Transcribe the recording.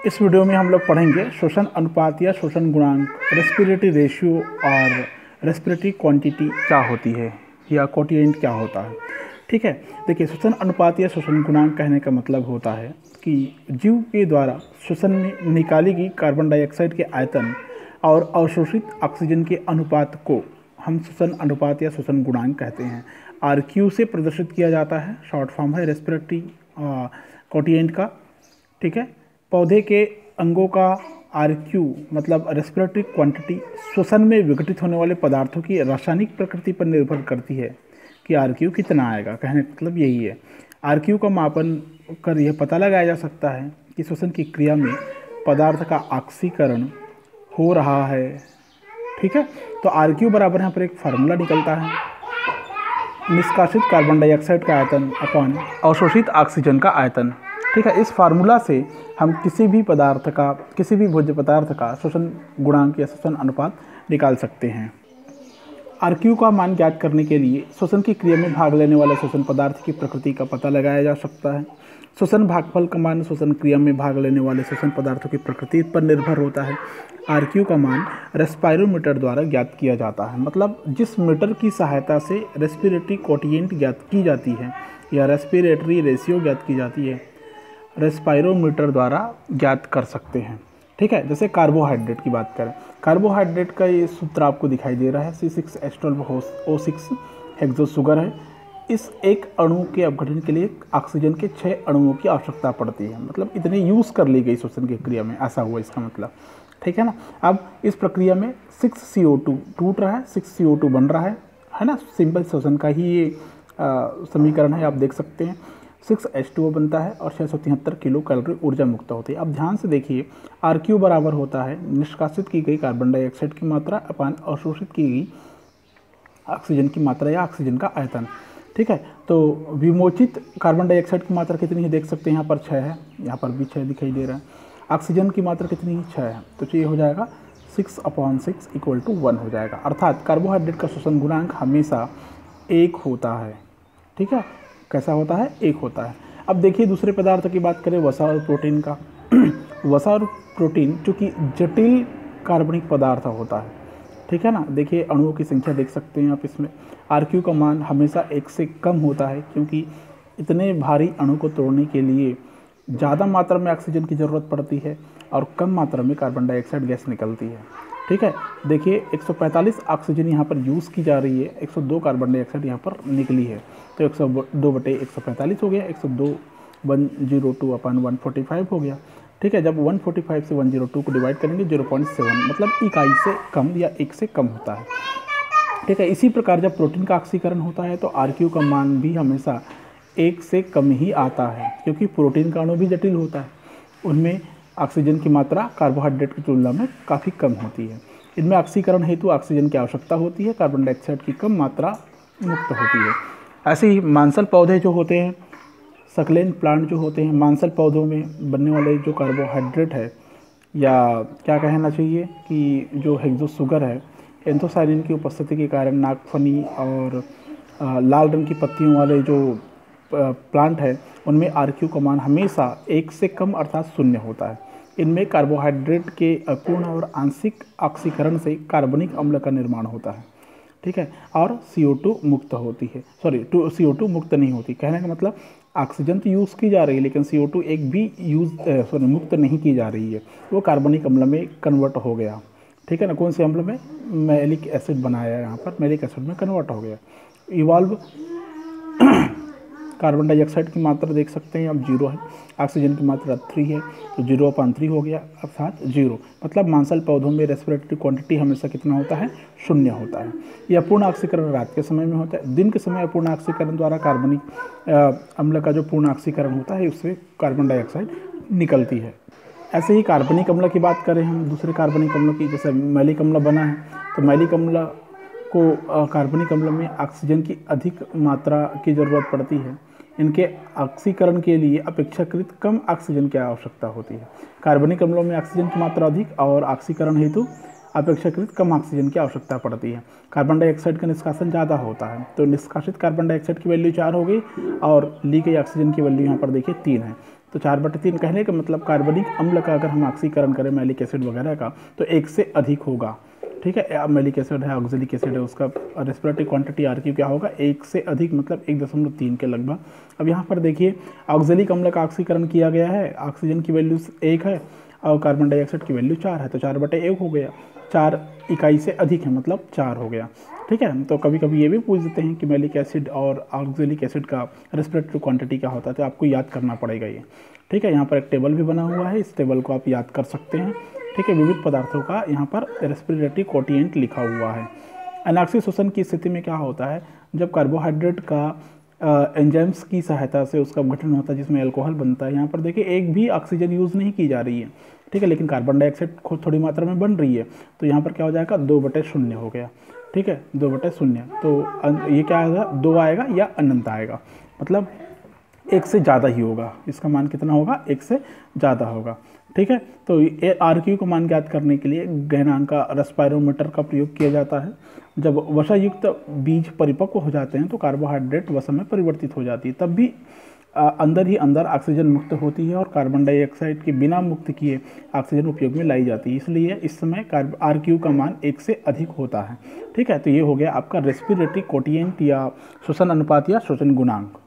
इस वीडियो में हम लोग पढ़ेंगे श्वसन अनुपात या श्वसन गुणांक, रेस्पिरेटरी रेशियो और रेस्पिरेटरी क्वांटिटी क्या होती है या कोटिएंट क्या होता है। ठीक है, देखिए श्वसन अनुपात या श्वसन गुणांक कहने का मतलब होता है कि जीव के द्वारा श्वसन में निकाली गई कार्बन डाइऑक्साइड के आयतन और अवशोषित ऑक्सीजन के अनुपात को हम श्वसन अनुपात या श्वसन गुणांक कहते हैं। RQ से प्रदर्शित किया जाता है, शॉर्ट फॉर्म है रेस्पिरेटरी कोटिएंट का। ठीक है, पौधे के अंगों का RQ मतलब रेस्पिरेटरी क्वांटिटी श्वसन में विघटित होने वाले पदार्थों की रासायनिक प्रकृति पर निर्भर करती है कि RQ कितना आएगा। कहने का मतलब यही है। RQ का मापन कर यह पता लगाया जा सकता है कि श्वसन की क्रिया में पदार्थ का ऑक्सीकरण हो रहा है। ठीक है, तो RQ बराबर यहाँ पर एक फार्मूला निकलता है, निष्कासित कार्बन डाइऑक्साइड का आयतन अपॉन अवशोषित ऑक्सीजन का आयतन। ठीक है, इस फार्मूला से हम किसी भी भोज्य पदार्थ का श्वसन गुणांक या श्वसन अनुपात निकाल सकते हैं। RQ का मान ज्ञात करने के लिए श्वसन की क्रिया में भाग लेने वाले श्वसन पदार्थ की प्रकृति का पता लगाया जा सकता है। श्वसन भागफल का मान श्वसन क्रिया में भाग लेने वाले श्वसन पदार्थों की प्रकृति पर निर्भर होता है। RQ का मान रेस्पायरोमीटर द्वारा ज्ञात किया जाता है, मतलब जिस मीटर की सहायता से रेस्पिरेटरी कोटिएंट ज्ञात की जाती है या रेस्पिरेटरी रेशियो ज्ञात की जाती है, रेस्पायरोमीटर द्वारा ज्ञात कर सकते हैं। ठीक है, जैसे कार्बोहाइड्रेट की बात करें, कार्बोहाइड्रेट का ये सूत्र आपको दिखाई दे रहा है, C6H12O6 हेक्सो शुगर है। इस एक अणु के अपघटन के लिए ऑक्सीजन के 6 अणुओं की आवश्यकता पड़ती है, मतलब इतने यूज़ कर ली गई श्वसन की क्रिया में, ऐसा हुआ इसका मतलब। ठीक है ना। अब इस प्रक्रिया में 6CO2 टूट रहा है, 6CO2 बन रहा है ना। सिंपल श्वसन का ही ये समीकरण है, आप देख सकते हैं। 6H2O बनता है और 673 किलो कैलोरी ऊर्जा मुक्त होती है। अब ध्यान से देखिए, RQ बराबर होता है निष्कासित की गई कार्बन डाइऑक्साइड की मात्रा अपान अवशोषित की गई ऑक्सीजन की मात्रा या ऑक्सीजन का आयतन। ठीक है, तो विमोचित कार्बन डाइऑक्साइड की मात्रा कितनी है देख सकते हैं, यहाँ पर 6 है, यहाँ पर भी 6 दिखाई दे रहा है। ऑक्सीजन की मात्रा कितनी है, 6 है, तो ये हो जाएगा 6/6 = 1 हो जाएगा। अर्थात कार्बोहाइड्रेट का श्वसन गुणांक हमेशा 1 होता है। ठीक है, कैसा होता है, 1 होता है। अब देखिए दूसरे पदार्थ की बात करें, वसा और प्रोटीन का। वसा और प्रोटीन चूँकि जटिल कार्बनिक पदार्थ होता है, ठीक है ना। देखिए अणुओं की संख्या देख सकते हैं आप इसमें। RQ का मान हमेशा 1 से कम होता है, क्योंकि इतने भारी अणु को तोड़ने के लिए ज़्यादा मात्रा में ऑक्सीजन की ज़रूरत पड़ती है और कम मात्रा में कार्बन डाइऑक्साइड गैस निकलती है। ठीक है, देखिए 145 ऑक्सीजन यहाँ पर यूज़ की जा रही है, 102 कार्बन डाइऑक्साइड यहाँ पर निकली है, तो 102/145 हो गया, 102/102/145 हो गया। ठीक है, जब 145 से 102 को डिवाइड करेंगे 0.7 मतलब इकाई से कम या 1 से कम होता है। ठीक है, इसी प्रकार जब प्रोटीन का ऑक्सीकरण होता है तो RQ का मान भी हमेशा 1 से कम ही आता है, क्योंकि प्रोटीन का अणु भी जटिल होता है, उनमें ऑक्सीजन की मात्रा कार्बोहाइड्रेट की तुलना में काफ़ी कम होती है। इनमें ऑक्सीकरण हेतु ऑक्सीजन की आवश्यकता होती है, कार्बन डाइऑक्साइड की कम मात्रा मुक्त होती है। ऐसे ही मांसल पौधे जो होते हैं, सक्लेंट प्लांट जो होते हैं, मांसल पौधों में बनने वाले जो कार्बोहाइड्रेट है, या क्या कहना चाहिए कि जो हेक्सो शुगर है, एंथोसायनिन की उपस्थिति के कारण नागफनी और लाल रंग की पत्तियों वाले जो प्लांट है, उनमें RQ का मान हमेशा 1 से कम अर्थात 0 होता है। इनमें कार्बोहाइड्रेट के अपूर्ण और आंशिक ऑक्सीकरण से कार्बनिक अम्ल का निर्माण होता है। ठीक है, और CO2 मुक्त होती है, CO2 मुक्त नहीं होती। कहने का मतलब ऑक्सीजन तो यूज़ की जा रही है, लेकिन CO2 एक भी मुक्त नहीं की जा रही है, वो कार्बनिक अम्ल में कन्वर्ट हो गया। ठीक है ना, कौन से अम्ल में, मैलिक एसिड बनाया है, यहाँ पर मैलिक एसिड में कन्वर्ट हो गया। इवॉल्व कार्बन डाइऑक्साइड की मात्रा देख सकते हैं अब 0 है, ऑक्सीजन की मात्रा 3 है, तो 0/3 हो गया, अर्थात 0। मतलब मांसल पौधों में रेस्पिरेटरी क्वांटिटी हमेशा कितना होता है, 0 होता है। यह पूर्ण ऑक्सीकरण रात के समय में होता है। दिन के समय अपूर्ण ऑक्सीकरण द्वारा कार्बनिक अम्ल का जो पूर्ण ऑक्सीकरण होता है, उससे कार्बन डाइऑक्साइड निकलती है। ऐसे ही कार्बनिक अम्ल की बात करें हम, दूसरे कार्बनिक अम्लों की, जैसे मैलिक अम्ल बना है, तो मैलिक अम्ल को कार्बनिक अम्ल में ऑक्सीजन की अधिक मात्रा की ज़रूरत पड़ती है। इनके ऑक्सीकरण के लिए अपेक्षाकृत कम ऑक्सीजन की आवश्यकता होती है। कार्बनिक अम्लों में ऑक्सीजन की मात्रा अधिक और ऑक्सीकरण हेतु अपेक्षाकृत कम ऑक्सीजन की आवश्यकता पड़ती है। कार्बन डाइऑक्साइड का निष्कासन ज़्यादा होता है, तो निष्कासित कार्बन डाइऑक्साइड की वैल्यू 4 हो गई और ली गई ऑक्सीजन की वैल्यू यहाँ पर देखिए 3 है। तो 4/3 कहने का मतलब कार्बनिक अम्ल का अगर हम ऑक्सीकरण करें मैलिक एसिड वगैरह का तो 1 से अधिक होगा। ठीक है, अब मैलिक एसिड है, ऑक्जेलिक एसिड है, उसका रेस्पिरेटरी क्वांटिटी RQ क्या होगा, 1 से अधिक मतलब 1.3 के लगभग। अब यहाँ पर देखिए ऑक्जेलिक अम्ल का ऑक्सीकरण किया गया है, ऑक्सीजन की वैल्यू 1 है और कार्बन डाइऑक्साइड की वैल्यू 4 है, तो 4/1 हो गया, 4 इकाई से अधिक है मतलब 4 हो गया। ठीक है, तो कभी कभी ये भी पूछ देते हैं कि मैलिक एसिड और ऑक्जेलिक एसिड का रेस्पिरेटरी क्वांटिटी क्या होता है, तो आपको याद करना पड़ेगा ये। ठीक है, यहाँ पर एक टेबल भी बना हुआ है, इस टेबल को आप याद कर सकते हैं। ठीक है, विविध पदार्थों का यहाँ पर रेस्पिरेटरी कोटिएंट लिखा हुआ है। अनाक्सीय शोषण की स्थिति में क्या होता है, जब कार्बोहाइड्रेट का एंजाइम्स की सहायता से उसका गठन होता है जिसमें अल्कोहल बनता है। यहाँ पर देखिए एक भी ऑक्सीजन यूज़ नहीं की जा रही है। ठीक है, लेकिन कार्बन डाइऑक्साइड खुद थोड़ी मात्रा में बन रही है, तो यहाँ पर क्या हो जाएगा, 2/0 हो गया। ठीक है, 2/0, तो ये क्या आएगा, 2 आएगा या अनंत आएगा, मतलब 1 से ज़्यादा ही होगा। इसका मान कितना होगा, 1 से ज़्यादा होगा। ठीक है, तो RQ को मान ज्ञात करने के लिए गहनांक का रेस्पायरोमीटर का प्रयोग किया जाता है। जब वसायुक्त बीज परिपक्व हो जाते हैं तो कार्बोहाइड्रेट वसा में परिवर्तित हो जाती है, तब भी अंदर ही अंदर ऑक्सीजन मुक्त होती है और कार्बन डाइऑक्साइड के बिना मुक्त किए ऑक्सीजन उपयोग में लाई जाती है, इसलिए इस समय RQ का मान 1 से अधिक होता है। ठीक है, तो ये हो गया आपका रेस्पिरेटरी कोटिएंट या श्वसन अनुपात या श्वसन गुणांक।